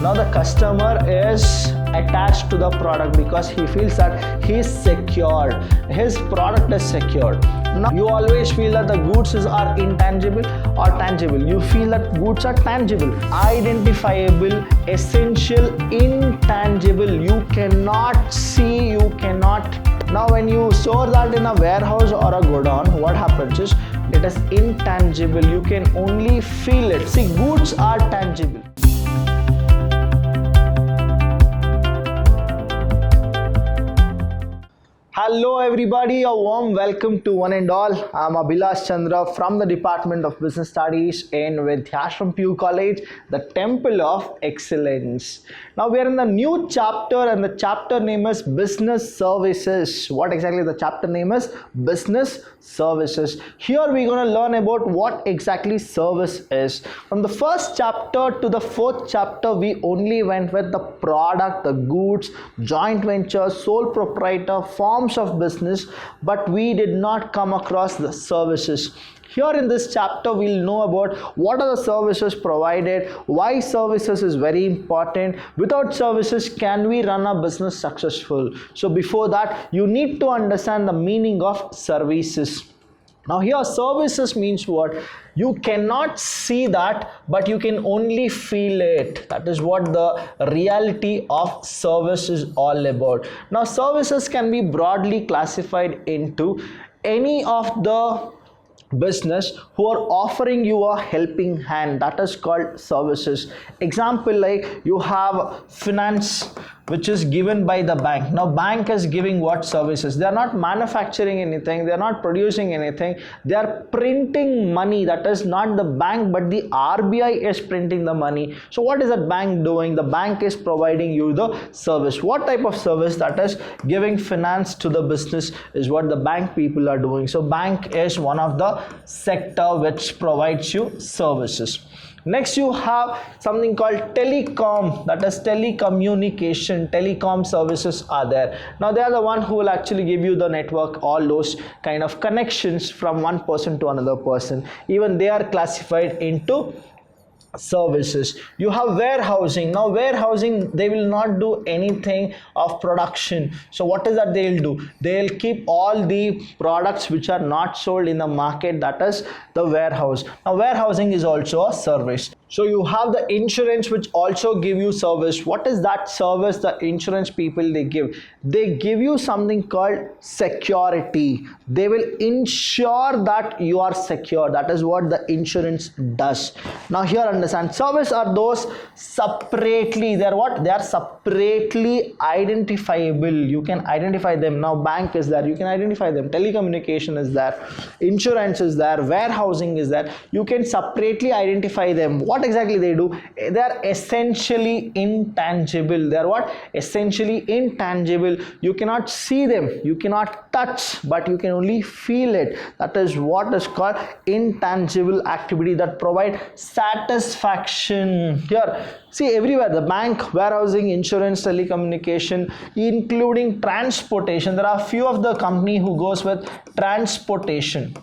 Now the customer is attached to the product because he feels that he is secured, his product is secured. Now you always feel that the goods are intangible or tangible. You feel that goods are tangible, identifiable, essential, intangible. You cannot see, you cannot. Now when you store that in a warehouse or a godown, what happens is it is intangible. You can only feel it. See, goods are tangible. Hello everybody, a warm welcome to one and all. I'm Abhilash Chandra from the Department of Business Studies in Vidyashram PU College, the Temple of Excellence. Now we are in the new chapter and the chapter name is Business Services. What exactly the chapter name is? Business Services. Here we're going to learn about what exactly service is. From the first chapter to the fourth chapter, we only went with the product, the goods, joint venture, sole proprietor, forms of business, but we did not come across the services. Here in this chapter, we'll know about what are the services provided, why services is very important. Without services, can we run a business successful? So before that, you need to understand the meaning of services. Now here services means what? You cannot see that, but you can only feel it. That is what the reality of service is all about. Now services can be broadly classified into any of the business who are offering you a helping hand, that is called services. Example, like you have finance which is given by the bank. Now bank is giving what services? They are not manufacturing anything, they are not producing anything, they are printing money. That is not the bank, but the RBI is printing the money. So what is that bank doing? The bank is providing you the service. What type of service? That is giving finance to the business is what the bank people are doing. So bank is one of the sector which provides you services. Next you have something called telecom, that is telecommunication. Telecom services are there. Now they are the one who will actually give you the network, all those kind of connections from one person to another person. Even they are classified into services. You have warehousing. Now warehousing, they will not do anything of production. So what is that they'll do? They'll keep all the products which are not sold in the market, that is the warehouse. Now warehousing is also a service. So you have the insurance which also give you service. What is that service the insurance people they give? They give you something called security. They will ensure that you are secure. That is what the insurance does. Now here understand, service are those separately, they are what? They are separately identifiable. You can identify them. Now bank is there, you can identify them. Telecommunication is there, insurance is there, warehousing is there. You can separately identify them. What exactly they do? They are essentially intangible. They are what? Essentially intangible. You cannot see them, you cannot touch, but you can only feel it. That is what is called intangible activity that provide satisfaction. Here see everywhere, the bank, warehousing, insurance, telecommunication, including transportation. There are a few of the company who goes with transportation.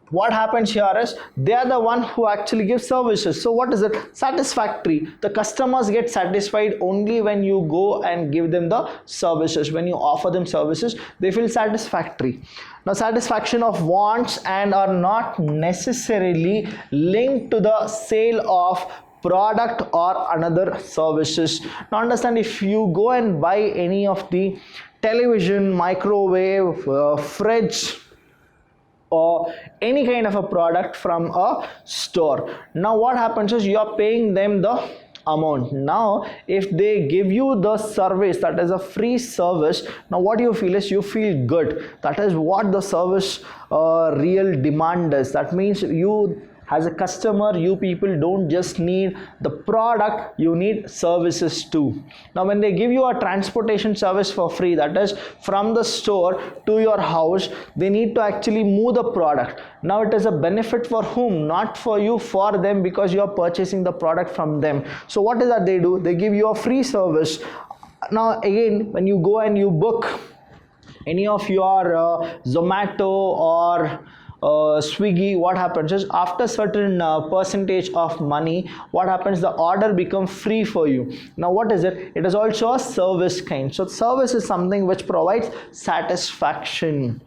What happens here is they are the one who actually give services. So what is it? Satisfactory. The customers get satisfied only when you go and give them the services. When you offer them services, they feel satisfactory. Now satisfaction of wants and are not necessarily linked to the sale of product or another services. Now understand, if you go and buy any of the television, microwave, fridge, or any kind of a product from a store, now what happens is you are paying them the amount. Now if they give you the service, that is a free service, now what you feel is you feel good. That is what the service real demand is. That means you as a customer, you people don't just need the product, you need services too. Now when they give you a transportation service for free, that is from the store to your house, they need to actually move the product. Now it is a benefit for whom? Not for you, for them, because you are purchasing the product from them. So what is that they do? They give you a free service. Now again, when you go and you book any of your Zomato or Swiggy, what happens is after certain percentage of money, what happens, the order become free for you. Now what is it? It is also a service kind. So service is something which provides satisfaction.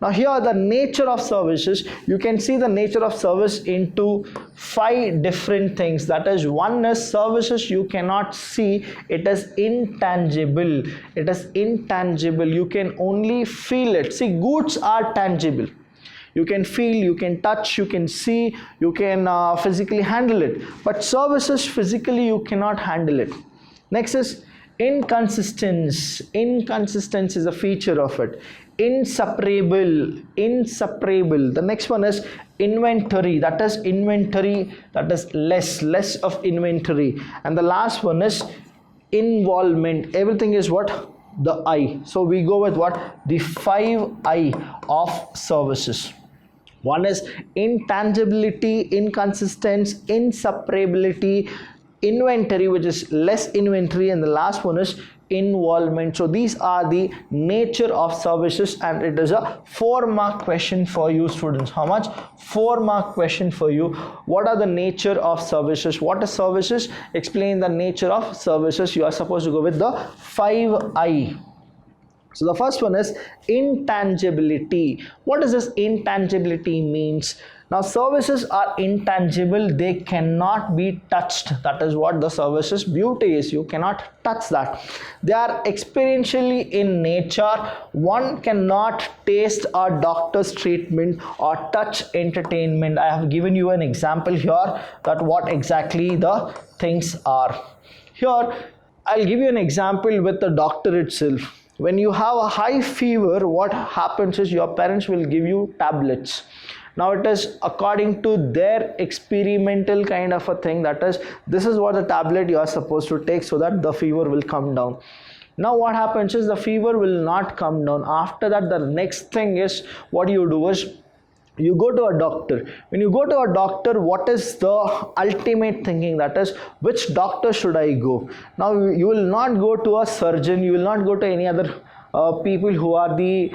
Now here the nature of services, you can see the nature of service into 5 different things. That is, one is services you cannot see, it is intangible. It is intangible, you can only feel it. See, goods are tangible. You can feel, you can touch, you can see, you can physically handle it. But services, physically you cannot handle it. Next is inconsistence. Inconsistence is a feature of it. Inseparable. Inseparable. The next one is inventory. That is inventory, that is less of inventory. And the last one is involvement. Everything is what? The I. So we go with what? The 5 I of services. One is intangibility, inconsistence, inseparability, inventory, which is less inventory, and the last one is involvement. So these are the nature of services, and it is a 4-mark question for you students. How much? 4-mark question for you. What are the nature of services? What are services? Explain the nature of services. You are supposed to go with the 5 I. So the first one is intangibility. What does this intangibility means? Now services are intangible, they cannot be touched. That is what the services beauty is. You cannot touch that. They are experientially in nature. One cannot taste a doctor's treatment or touch entertainment. I have given you an example here that what exactly the things are. Here I'll give you an example with the doctor itself. When you have a high fever, what happens is your parents will give you tablets. Now it is according to their experimental kind of a thing, that is, this is what the tablet you are supposed to take so that the fever will come down. Now what happens is the fever will not come down. After that, the next thing is what you do is you go to a doctor. When you go to a doctor, what is the ultimate thinking? That is, which doctor should I go? Now you will not go to a surgeon, you will not go to any other people who are the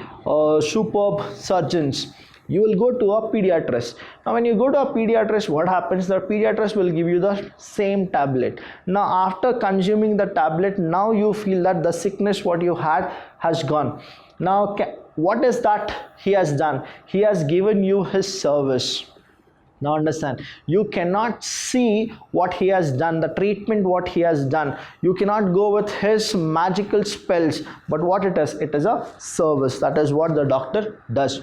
superb surgeons. You will go to a pediatrist. Now when you go to a pediatrist, what happens? The pediatrist will give you the same tablet. Now after consuming the tablet, now you feel that the sickness what you had has gone. Now what is that he has done? He has given you his service. Now understand, you cannot see what he has done, the treatment what he has done. You cannot go with his magical spells, but what it is a service. That is what the doctor does.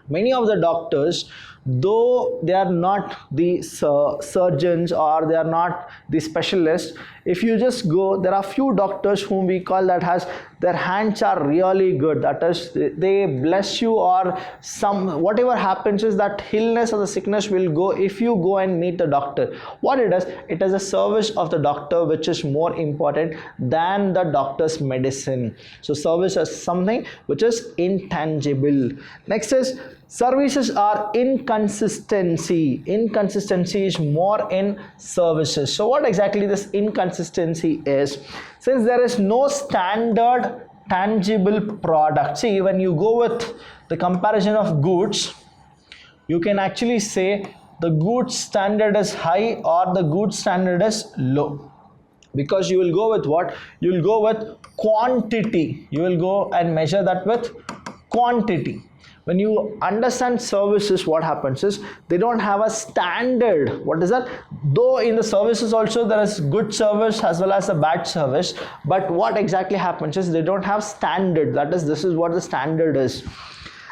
Many of the doctors, though they are not the surgeons or they are not the specialists, if you just go, there are few doctors whom we call that has their hands are really good. That is, they bless you, or some whatever happens is that illness or the sickness will go if you go and meet the doctor. What it is a service of the doctor which is more important than the doctor's medicine. So service is something which is intangible. Next is services are inconsistency. Inconsistency is more in services. So what exactly this inconsistency is? Since there is no standard tangible product. See, when you go with the comparison of goods, you can actually say the goods standard is high or the goods standard is low. Because you will go with what? You will go with quantity. You will go and measure that with quantity. When you understand services, what happens is they don't have a standard. What is that? Though in the services also there is good service as well as a bad service, but what exactly happens is they don't have standard. That is, this is what the standard is.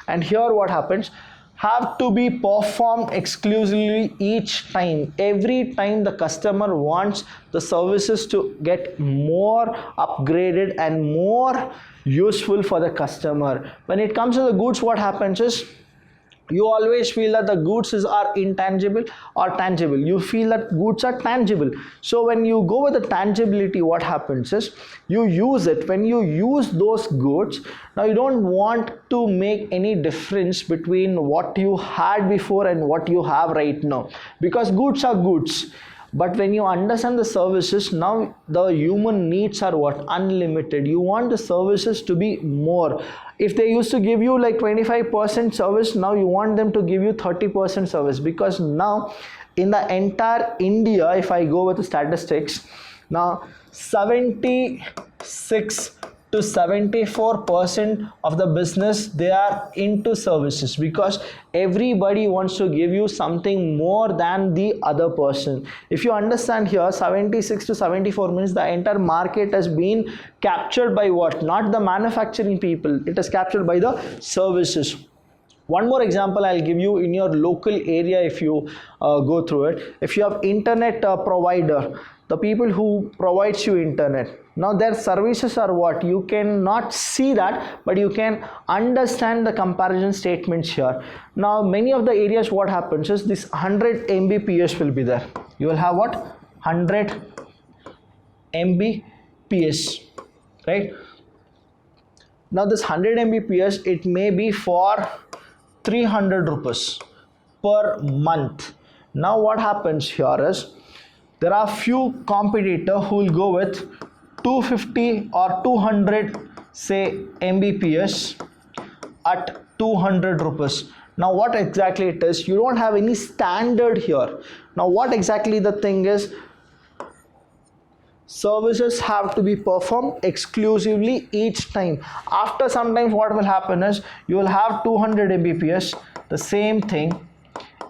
And here what happens? Have to be performed exclusively each time. Every time the customer wants the services to get more upgraded and more useful for the customer. When it comes to the goods, what happens is you always feel that the goods are intangible or tangible. You feel that goods are tangible. So when you go with the tangibility, what happens is you use it. When you use those goods, now you don't want to make any difference between what you had before and what you have right now, because goods are goods. But when you understand the services, now the human needs are what? Unlimited. You want the services to be more. If they used to give you like 25% service, now you want them to give you 30% service, because now in the entire India, if I go with the statistics, now 76 to 74% of the business, they are into services, because everybody wants to give you something more than the other person. If you understand here, 76 to 74 means the entire market has been captured by what? Not the manufacturing people, it is captured by the services. One more example I'll give you in your local area. If you go through it, if you have internet provider, the people who provides you internet, now their services are what? You cannot see that, but you can understand the comparison statements here. Now many of the areas, what happens is this 100 Mbps will be there. You will have what? 100 Mbps, right? Now this 100 Mbps, it may be for 300 rupees per month. Now what happens here is, there are few competitors who will go with 250 or 200 say Mbps at 200 rupees. Now what exactly it is? You don't have any standard here. Now what exactly the thing is? Services have to be performed exclusively each time. After sometimes what will happen is, you will have 200 Mbps, the same thing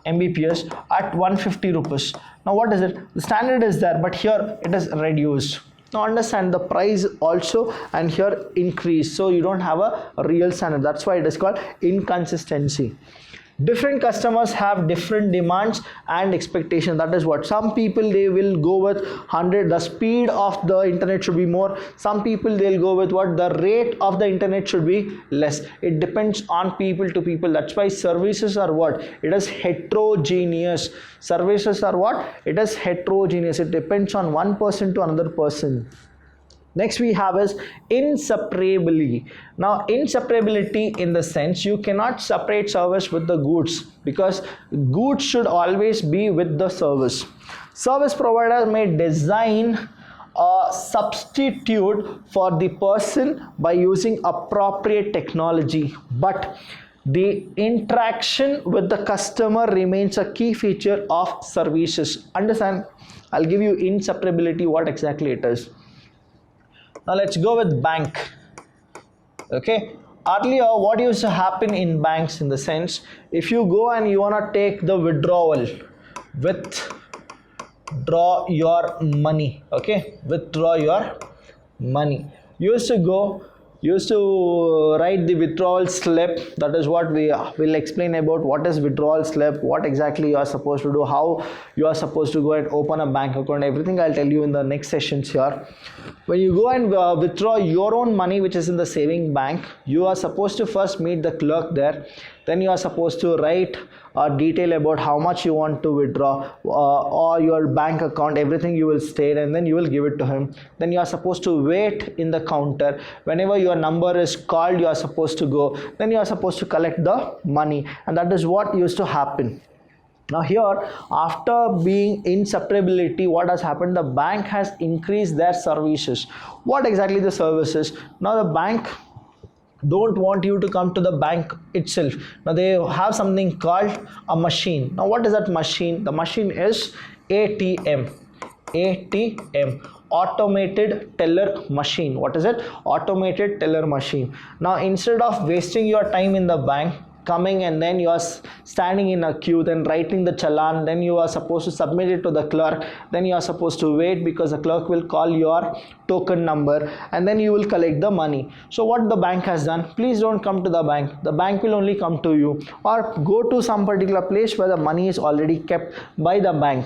Mbps at 150 rupees. Now what is it? The standard is there, but here it is reduced. Now understand, the price also and here increase, so you don't have a real standard. That's why it is called inconsistency. Different customers have different demands and expectations. That is what, some people they will go with 100, the speed of the internet should be more. Some people they'll go with what, the rate of the internet should be less. It depends on people to people. That's why services are what? It is heterogeneous. Services are what? It is heterogeneous. It depends on one person to another person. Next we have is inseparability. Now inseparability in the sense, you cannot separate service with the goods, because goods should always be with the service. Service provider may design a substitute for the person by using appropriate technology, but the interaction with the customer remains a key feature of services. Understand? I'll give you inseparability, what exactly it is. Now let's go with bank. Okay, earlier what used to happen in banks, in the sense, if you go and you want to take the withdrawal, withdraw your money, okay, withdraw your money, you used to write the withdrawal slip. That is what we will explain about what is withdrawal slip, what exactly you are supposed to do, how you are supposed to go and open a bank account. Everything I'll tell you in the next sessions here. When you go and withdraw your own money which is in the saving bank, you are supposed to first meet the clerk there. Then you are supposed to write a detail about how much you want to withdraw, or your bank account, everything you will state, and then you will give it to him. Then you are supposed to wait in the counter. Whenever your number is called, you are supposed to go. Then you are supposed to collect the money, and that is what used to happen. Now here, after being inseparability, what has happened? The bank has increased their services. What exactly the services? Now the bank don't want you to come to the bank itself. Now they have something called a machine. Now what is that machine? The machine is ATM. Automated teller machine. What is it? Automated teller machine. Now instead of wasting your time in the bank, coming and then you are standing in a queue, then writing the challan, then you are supposed to submit it to the clerk, then you are supposed to wait because the clerk will call your token number, and then you will collect the money. So what the bank has done, please don't come to the bank, the bank will only come to you, or go to some particular place where the money is already kept by the bank.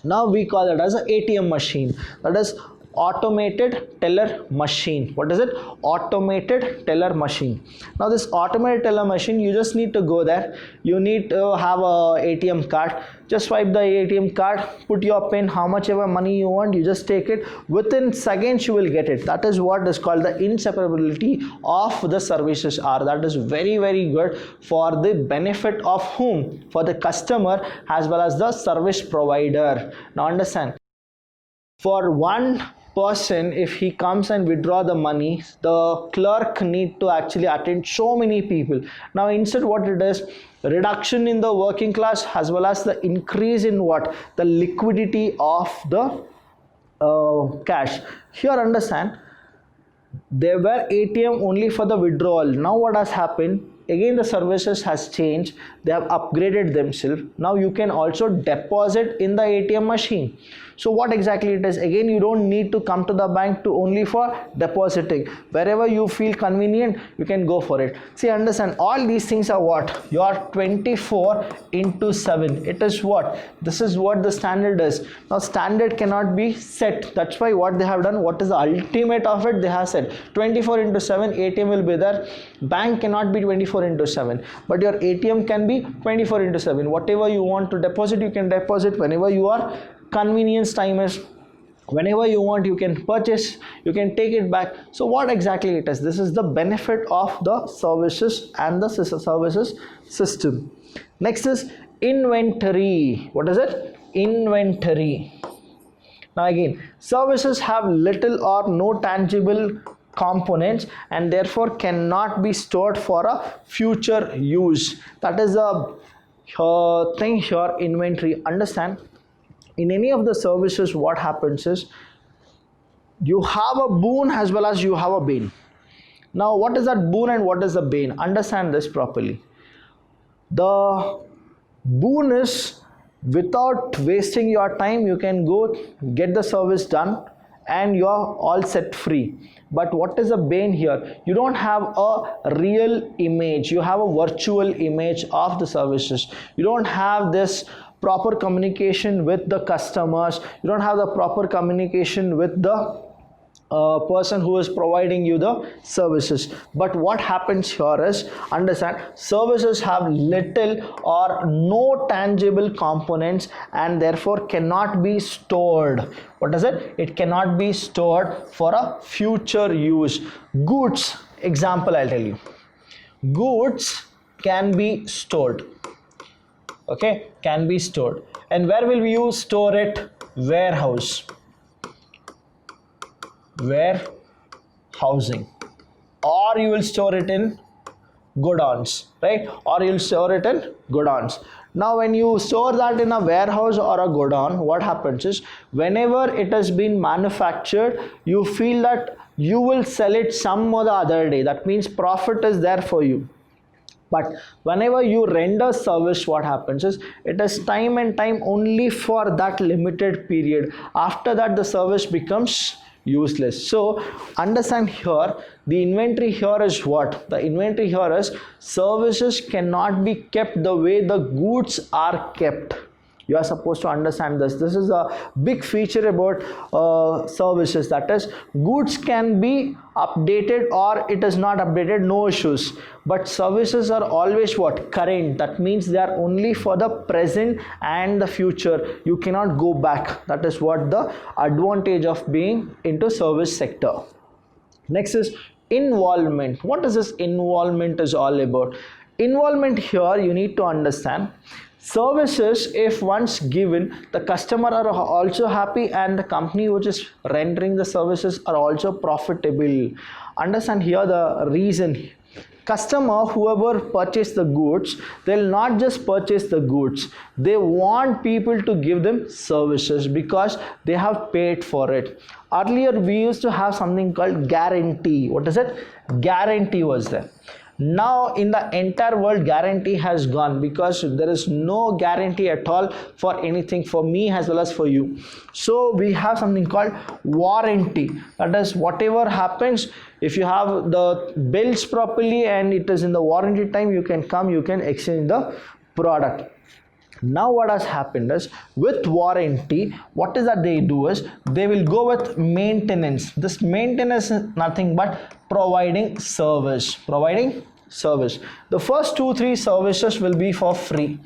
Now we call it as an ATM machine. That is automated teller machine. What is it? Automated teller machine. Now this automated teller machine, you just need to go there. You need to have a ATM card. Just swipe the ATM card, put your pin, how much ever money you want, you just take it. Within seconds you will get it. That is what is called the inseparability of the services are. That is very, very good for the benefit of whom? For the customer as well as the service provider. Now understand, for one person, if he comes and withdraw the money, the clerk need to actually attend so many people. Now instead what it is, reduction in the working class as well as the increase in what? The liquidity of the cash. Here understand, there were ATM only for the withdrawal. Now what has happened? Again the services has changed. They have upgraded themselves. Now you can also deposit in the ATM machine. So what exactly it is? Again, you don't need to come to the bank to only for depositing. Wherever you feel convenient, you can go for it. See, understand, all these things are what? Your 24/7. It is what? This is what the standard is. Now standard cannot be set. That's why what they have done, what is the ultimate of it, they have said 24/7 ATM will be there. Bank cannot be 24/7, but your ATM can be 24/7. Whatever you want to deposit, you can deposit whenever you are convenience time is. Whenever you want, you can purchase, you can take it back. So what exactly it is? This is the benefit of the services and the services system. Next is inventory. What is it? Inventory. Now again, services have little or no tangible components and therefore cannot be stored for a future use. That is the thing here, inventory. Understand, in any of the services what happens is, you have a boon as well as you have a bane. Now what is that boon and what is the bane? Understand this properly. The boon is, without wasting your time, you can go get the service done and you are all set free. But what is the bane here? You don't have a real image, you have a virtual image of the services. You don't have this proper communication with the customers, you don't have the proper communication with the person who is providing you the services. But what happens here is, understand, services have little or no tangible components and therefore cannot be stored. What is it? It cannot be stored for a future use. Goods, example I'll tell you. Goods can be stored. Okay, can be stored. And where will you store it? Warehouse. Warehousing. Or you will store it in godowns, right? Or you'll store it in godowns. Now when you store that in a warehouse or a godown, what happens is, whenever it has been manufactured, you feel that you will sell it some other day. That means profit is there for you. But whenever you render service, what happens is, it is time and time only for that limited period. After that the service becomes useless. So understand here, the inventory here is what? The inventory here is, services cannot be kept the way the goods are kept. You are supposed to understand this. This is a big feature about services. That is, goods can be updated or it is not updated, no issues. But services are always what? Current. That means they are only for the present and the future. You cannot go back. That is what the advantage of being into service sector. Next is involvement. What is this involvement is all about? Involvement here, you need to understand, services, if once given, the customer are also happy and the company which is rendering the services are also profitable. Understand here the reason. Customer, whoever purchase the goods, they'll not just purchase the goods, they want people to give them services because they have paid for it. Earlier we used to have something called guarantee. What is it? Guarantee was there. Now in the entire world, guarantee has gone because there is no guarantee at all for anything, for me as well as for you. So we have something called warranty. That is, whatever happens, if you have the bills properly and it is in the warranty time, you can come, you can exchange the product. Now what has happened is, with warranty, what is that they do is they will go with maintenance. This maintenance is nothing but providing service. The first 2-3 services will be for free.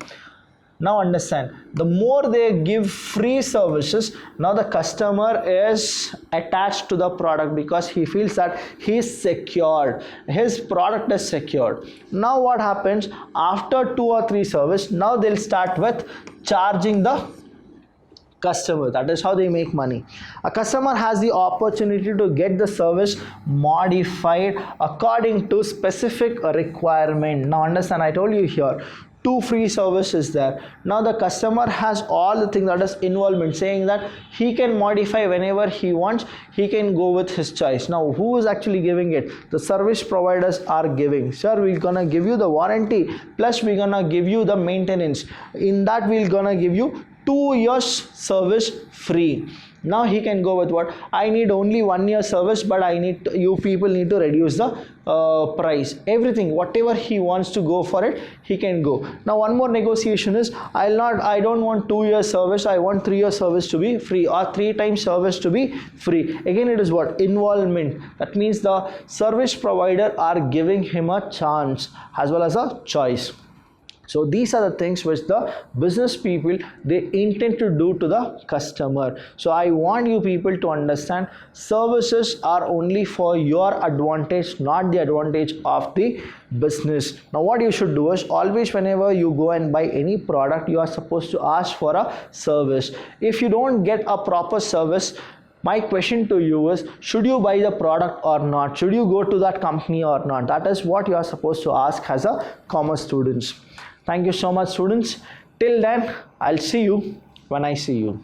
Now understand, the more they give free services, now the customer is attached to the product because he feels that he is secured, his product is secured. Now what happens, after 2 or 3 service, now they'll start with charging the customer. That is how they make money. A customer has the opportunity to get the service modified according to specific requirement. Now understand, I told you here 2 free services there. Now the customer has all the things, that is involvement, saying that he can modify whenever he wants, he can go with his choice. Now who is actually giving it? The service providers are giving. Sir, we're gonna give you the warranty, plus we're gonna give you the maintenance. In that we're gonna give you 2 years service free. Now he can go with what? I need only 1 year service, but I need to, you people need to reduce the price. Everything, whatever he wants to go for it, he can go. Now one more negotiation is, I don't want 2 years service, I want 3 years service to be free, or 3 times service to be free. Again, it is what? Involvement. That means the service provider are giving him a chance as well as a choice. So these are the things which the business people, they intend to do to the customer. So I want you people to understand, services are only for your advantage, not the advantage of the business. Now what you should do is, always whenever you go and buy any product, you are supposed to ask for a service. If you don't get a proper service, my question to you is, should you buy the product or not? Should you go to that company or not? That is what you are supposed to ask as a commerce students. Thank you so much, students. Till then, I'll see you when I see you.